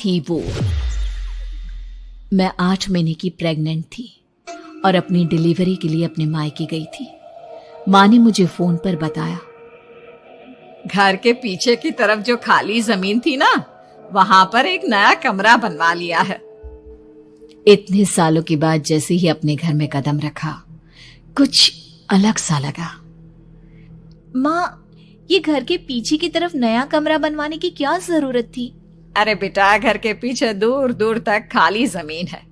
थी वो। मैं 8 महीने की प्रेग्नेंट थी और अपनी डिलीवरी के लिए अपने मायके गई थी। माँ ने मुझे फोन पर बताया, घर के पीछे की तरफ जो खाली जमीन थी ना, वहां पर एक नया कमरा बनवा लिया है। इतने सालों के बाद जैसे ही अपने घर में कदम रखा, कुछ अलग सा लगा। माँ, ये घर के पीछे की तरफ नया कमरा बनवाने की क्या जरूरत थी? अरे बेटा, घर के पीछे दूर दूर तक खाली जमीन है।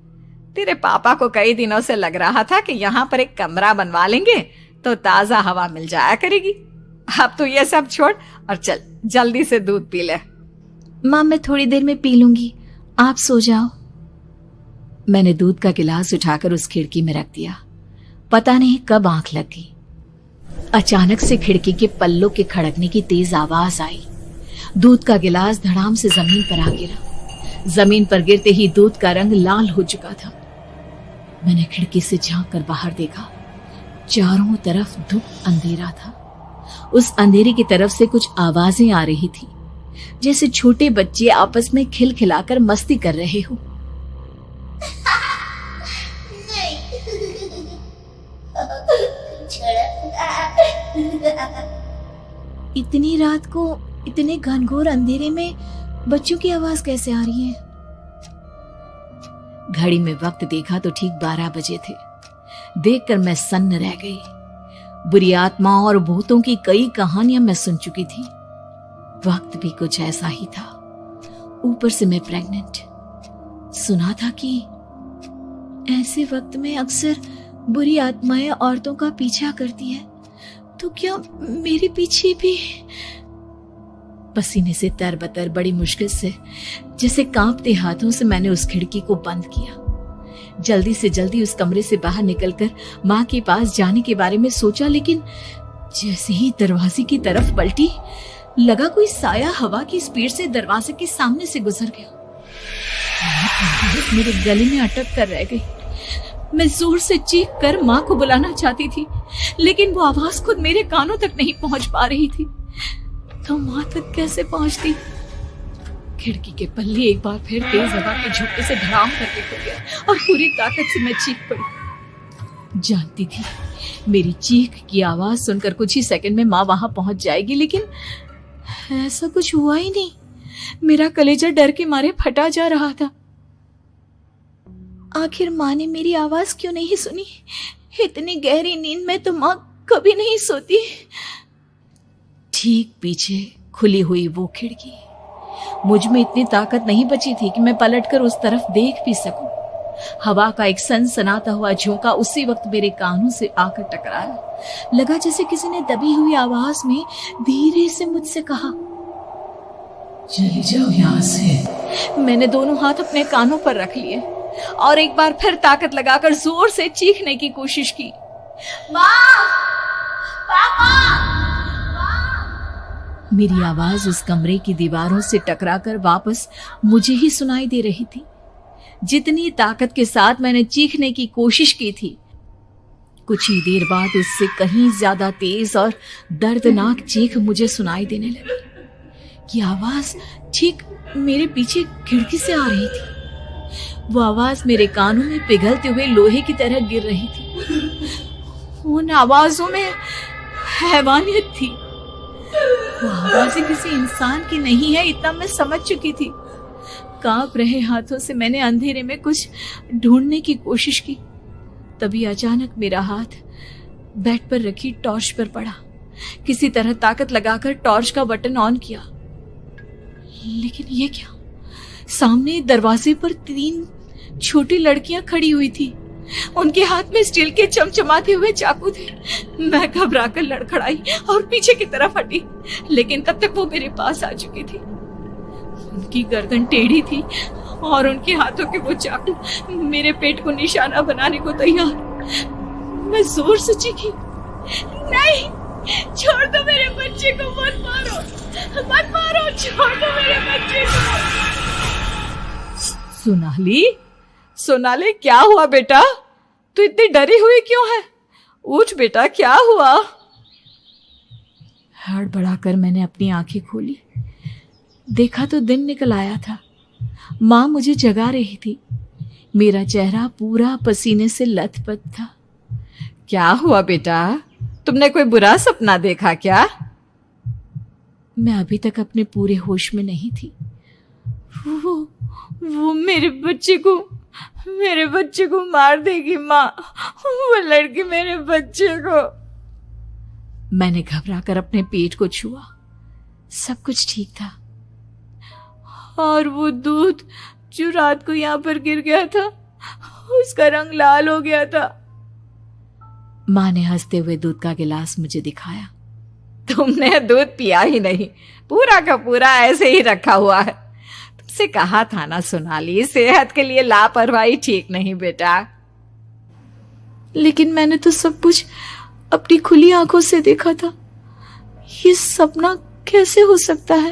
तेरे पापा को कई दिनों से लग रहा था कि यहाँ पर एक कमरा बनवा लेंगे तो ताजा हवा मिल जाया करेगी। अब तो ये सब छोड़ और चल जल्दी से दूध पी ले। माँ, मैं थोड़ी देर में पी लूंगी, आप सो जाओ। मैंने दूध का गिलास उठाकर उस खिड़की में रख दिया। पता नहीं कब आंख लग गई। अचानक से खिड़की के पल्लों के खड़कने की तेज आवाज आई। दूध का गिलास धड़ाम से जमीन पर आ गिरा। जमीन पर गिरते ही दूध का रंग लाल हो चुका था। मैंने खिड़की से झांक कर बाहर देखा। चारों तरफ धूप अंधेरा था। उस अंधेरे की तरफ से कुछ आवाजें आ रही थी, जैसे छोटे बच्चे आपस में खिलखिलाकर मस्ती कर रहे हो। इतनी रात को इतने घनघोर अंधेरे में बच्चों की आवाज कैसे आ रही है? घड़ी में वक्त देखा तो ठीक 12 बजे थे। देखकर मैं सन्न रह गई। बुरी आत्माओं और भूतों की कई कहानियां मैं सुन चुकी थी। वक्त भी कुछ ऐसा ही था। ऊपर से मैं प्रेग्नेंट। सुना था कि ऐसे वक्त में अक्सर बुरी आत्माएं औरतों का पीछा करती है, तो क्या मेरे पीछे भी? पसीने से तरबतर बड़ी मुश्किल से, जैसे कांपते हाथों से मैंने उस खिड़की को बंद किया। जल्दी से जल्दी उस कमरे से बाहर निकलकर माँ के पास जाने के बारे में सोचा, लेकिन जैसे ही दरवाजे की तरफ पलटी, लगा कोई साया हवा की स्पीड से दरवाजे के सामने से गुजर गया। मेरे गले में अटक कर रह गई। मैं जोर से चीख कर माँ को बुलाना चाहती थी, लेकिन वो आवाज खुद मेरे कानों तक नहीं पहुंच पा रही थी। तो माँ तक कैसे पहुंचती? खिड़की के पल्ले एक बार फिर तेज हवा के झोंके से धड़ाम करके खुल गया और पूरी ताकत से मैं चीख पड़ी। जानती थी मेरी चीख की आवाज सुनकर कुछ ही सेकंड में माँ वहां पहुंच जाएगी, लेकिन ऐसा कुछ हुआ ही नहीं। मेरा कलेजा डर के मारे फटा जा रहा था। आखिर माँ ने मेरी आवाज क्यों नहीं सुनी? इतनी गहरी नींद में तो माँ कभी नहीं सोती। ठीक पीछे खुली हुई वो खिड़की। मुझ में इतनी ताकत नहीं बची थी कि मैं पलटकर उस तरफ देख भी सकूं। हवा का एक सनसनाता हुआ झोंका उसी वक्त मेरे कानों से आकर टकराया। लगा जैसे किसी ने दबी हुई आवाज में धीरे से मुझसे कहा, चली जाओ यहां से। मैंने दोनों हाथ अपने कानों पर रख लिए और एक बार फिर ताकत लगाकर जोर से चीखने की कोशिश की। मेरी आवाज उस कमरे की दीवारों से टकराकर वापस मुझे ही सुनाई दे रही थी। जितनी ताकत के साथ मैंने चीखने की कोशिश की थी, कुछ ही देर बाद उससे कहीं ज्यादा तेज और दर्दनाक चीख मुझे सुनाई देने लगी। ये आवाज ठीक मेरे पीछे खिड़की से आ रही थी। वो आवाज मेरे कानों में पिघलते हुए लोहे की तरह गिर रही थी। उन आवाजों में हैवानियत थी। वो आवाजें किसी इंसान की नहीं है, इतना मैं समझ चुकी थी। कांप रहे हाथों से मैंने अंधेरे में कुछ ढूंढने की कोशिश की। तभी अचानक मेरा हाथ बेड पर रखी टॉर्च पर पड़ा। किसी तरह ताकत लगाकर टॉर्च का बटन ऑन किया, लेकिन ये क्या? सामने दरवाजे पर 3 छोटी लड़कियां खड़ी हुई थी। उनके हाथ में स्टील के चमचमाते हुए चाकू थे। मैं घबराकर लड़खड़ाई और पीछे की तरफ हटी, लेकिन तब तक वो मेरे पास आ चुकी थी। उनकी गर्दन टेढ़ी थी और उनके हाथों के वो चाकू मेरे पेट को निशाना बनाने को तैयार। मैं जोर से चीखी, नहीं, छोड़ दो मेरे बच्चे को, मत मारो, मत मारो, छोड़ दो मेरे बच्चे को। सोनाली, क्या हुआ बेटा? तू इतनी डरी हुई क्यों है? उठ बेटा, क्या हुआ? हड़बड़ाकर मैंने अपनी आंखें खोली। देखा तो दिन निकल आया था। माँ मुझे जगा रही थी। मेरा चेहरा पूरा पसीने से लथपथ था। क्या हुआ बेटा, तुमने कोई बुरा सपना देखा क्या? मैं अभी तक अपने पूरे होश में नहीं थी। वो मेरे बच्चे को मार देगी माँ। वो लड़की मेरे बच्चे को। मैंने घबराकर अपने पेट को छुआ। सब कुछ ठीक था। और वो दूध जो रात को यहाँ पर गिर गया था, उसका रंग लाल हो गया था। माँ ने हंसते हुए दूध का गिलास मुझे दिखाया। तुमने दूध पिया ही नहीं, पूरा का पूरा ऐसे ही रखा हुआ है। तुमसे कहा था ना सोनाली, सेहत के लिए लापरवाही ठीक नहीं बेटा। लेकिन मैंने तो सब कुछ अपनी खुली आंखों से देखा था। ये सपना कैसे हो सकता है?